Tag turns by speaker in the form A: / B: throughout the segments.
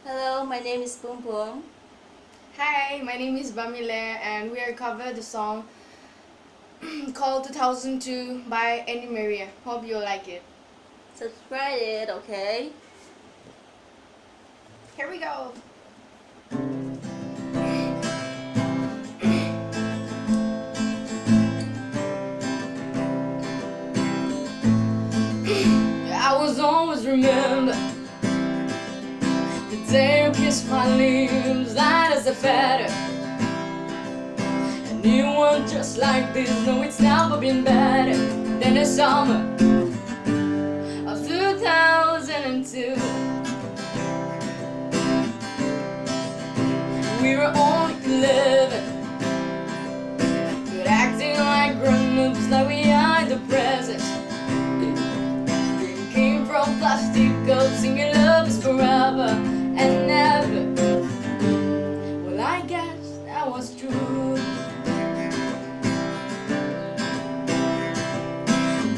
A: Hello, my name is Pum Pum.
B: Hi, my name is Bamile and we are cover the song called 2002 by Andy Maria. Hope you like it.
A: Subscribe it, okay?
B: Here we go. I was always remember the day you kissed my lips, light as a feather. And you want just like this, no it's never been better than the summer of 2002. We were only 11, but acting like grown-ups like we are in the present. Drinking from plastic cups, singing love is forever and never. Well, I guess that was true.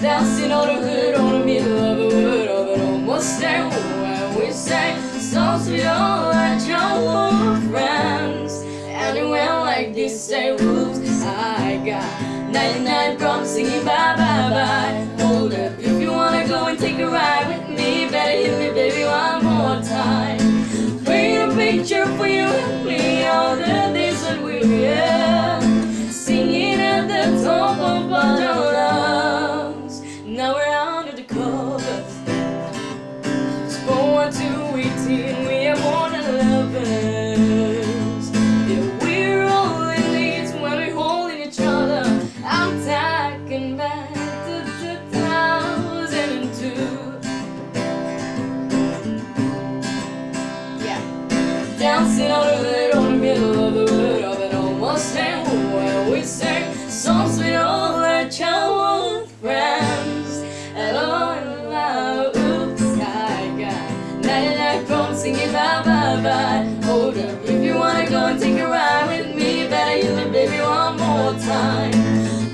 B: Dancing on the hood on the middle of the wood of an almost day when we sang songs with all our childhood friends. And it went like this, say whoops, I got 99 problems singing bye bye bye. Hold up, if you wanna go and take a ride with me, better hit me baby one more time. Paint a picture for you and me, all the days that we were singing at the top of our lungs. Now we're under the covers. Born to 18, we are more than lovers. Yeah, we're all in needs when we're holding each other. I'm talking back to 2002. Yeah, dancing on the hood on the middle of the wood of an almost day where we sang songs with all our childhood friends. Hello and loud, oops, I got 99 problems singing bye bye bye. Hold up, if you wanna go and take a ride with me, better hit me baby one more time.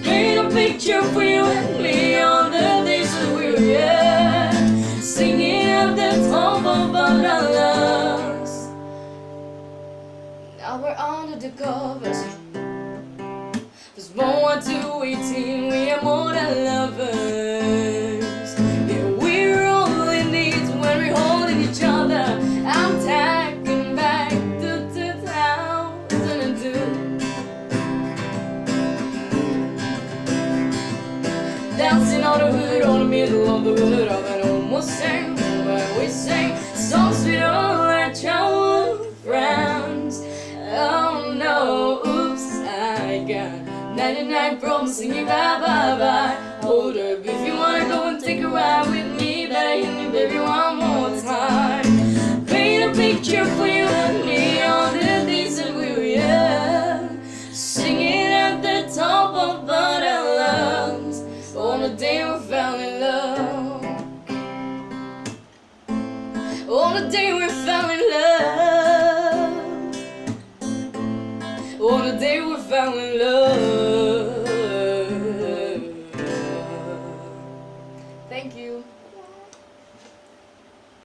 B: Paint a picture for you and me, all the days that we were singing at the top of our lungs. Now we're under the covers. Was born to 18, we are more than lovers. Yeah, we're all in needs when we're holding each other. I'm taking back to 2002. Dancing on the hood on the middle of the wood of an almost sang where we sang songs with all our childhood friends. Oh no, oops, I got 99 problems singing bye bye bye.